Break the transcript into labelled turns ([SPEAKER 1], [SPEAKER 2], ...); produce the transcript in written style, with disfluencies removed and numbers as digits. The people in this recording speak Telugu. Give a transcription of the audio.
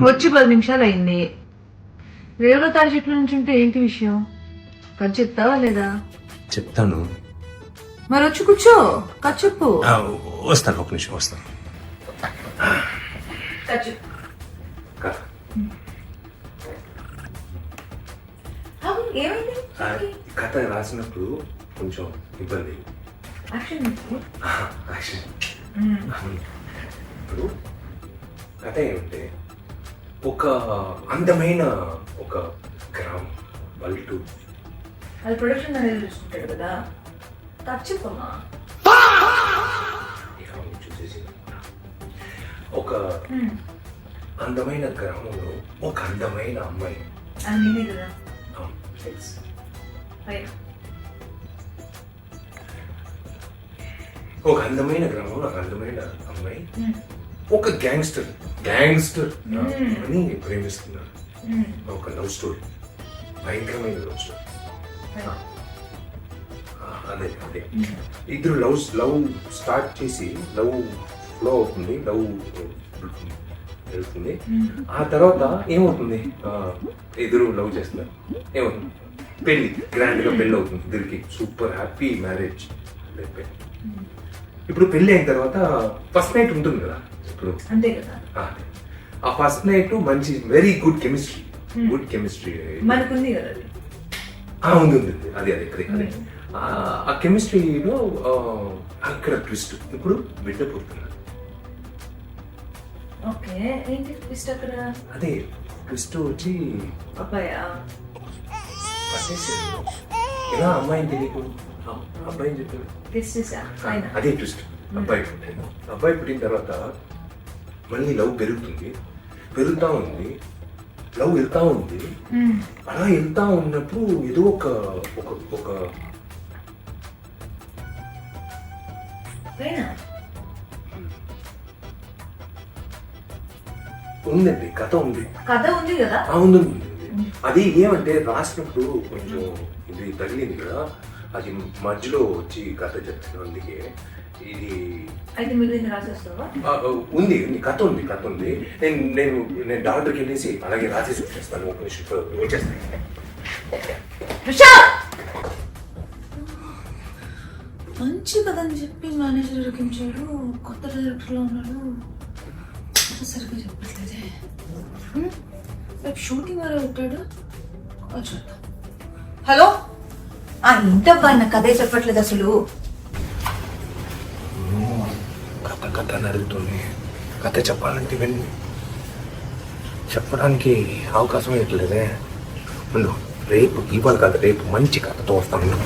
[SPEAKER 1] వచ్చి 10 నిమిషాలు అయింది. రేవులో తాడి చెట్ల నుంచి ఉంటే ఏంటి విషయం? కథ చెప్తావా లేదా?
[SPEAKER 2] చెప్తాను.
[SPEAKER 1] మరి వచ్చి కూర్చో, కథ చెప్పు.
[SPEAKER 2] వస్తాను, ఒక నిమిషం వస్తాను.
[SPEAKER 1] ఏమైంది?
[SPEAKER 2] కథ రాసినప్పుడు కొంచెం ఇబ్బంది. యాక్షన్. ఇప్పుడు కథ ఏమంటే, ఒక అందమైన ఒక గ్రామం, పల్లెటూరు.
[SPEAKER 1] అది ప్రొడక్షన్ మేనేజర్ చూసుకుంటాడు కదా, కథ చెప్పమ్మా.
[SPEAKER 2] చూసేసి ఒక అందమైన గ్రామంలో ఒక అందమైన అమ్మాయి.
[SPEAKER 1] అది నేనే కదా.
[SPEAKER 2] ఒక అందమైన గ్రామంలో ఒక అందమైన అమ్మాయి ఒక గ్యాంగ్స్టర్ అని ప్రేమిస్తున్నారు. ఒక లవ్ స్టోరీ, భయంకరమైన లవ్ స్టోరీ. అదే అదే ఇద్దరు లవ్ స్టార్ట్ చేసి లవ్ ఫ్లో అవుతుంది, లవ్ వెళ్తుంది. ఆ తర్వాత ఏమవుతుంది, ఇద్దరు లవ్ చేస్తున్నారు, ఏమవుతుంది, పెళ్లి, గ్రాండ్ గా పెళ్లి అవుతుంది ఇద్దరికి. Super happy marriage. ఇప్పుడు పెళ్లి అయిన తర్వాత ఫస్ట్ నైట్ ఉంటుంది కదా. ఇప్పుడు
[SPEAKER 1] అంతే కదా,
[SPEAKER 2] ఆ ఫస్ట్ నైట్ మంచి వెరీ గుడ్ కెమిస్ట్రీ
[SPEAKER 1] మనకుంది కదా.
[SPEAKER 2] ఉంది అదే అదే అదే ఆ కెమిస్ట్రీలో అక్కడ ట్విస్ట్. ఇప్పుడు బిడ్డ పుడుతున్నారు.
[SPEAKER 1] ఓకే, ఏంటి ట్విస్ట్ అక్కడ?
[SPEAKER 2] అదే ట్విస్ట్ వచ్చి
[SPEAKER 1] అబ్బాయా
[SPEAKER 2] ఎలా అమ్మాయిని తెలియకు అబ్బాయిని చెప్పారు. అదే ట్విస్ట్. అబ్బాయి పుట్టిన తర్వాత మళ్ళీ లవ్ పెరుగుతా ఉంది, లవ్ వెళ్తా ఉంది. అలా వెళ్తా ఉన్నప్పుడు ఏదో ఒక ఉందండి, కథ ఉంది
[SPEAKER 1] కదా.
[SPEAKER 2] ఉంది. అది ఏమంటే రాసినప్పుడు కొంచెం ఇది తగిలింది కదా, అది మధ్యలో వచ్చి కథ చెప్తాను. అందుకే ఇది ఉంది, కథ ఉంది. నేను డాక్టర్కి వెళ్ళేసి అలాగే రాసేసి వచ్చేస్తాను. ఒక నిమిషం వచ్చేస్తాను.
[SPEAKER 1] మంచి కథ అని చెప్పి మేనేజర్ ఉరికించాడు, కొత్త డైరెక్టర్లో ఉన్నాడు, సరిగ్గా చెప్పట్లేదే. రేపు షూటింగ్ వరకు పెట్టాడు. హలో, ఏంటబ్బా నా కథే చెప్పట్లేదు అసలు.
[SPEAKER 2] కథ అడుగుతుంది. కథ చెప్పాలంటే ఇవన్నీ చెప్పడానికి అవకాశం ఇవ్వట్లేదే. ముందు రేపు ఇవాళ కథ, రేపు మంచి కథతో వస్తాను.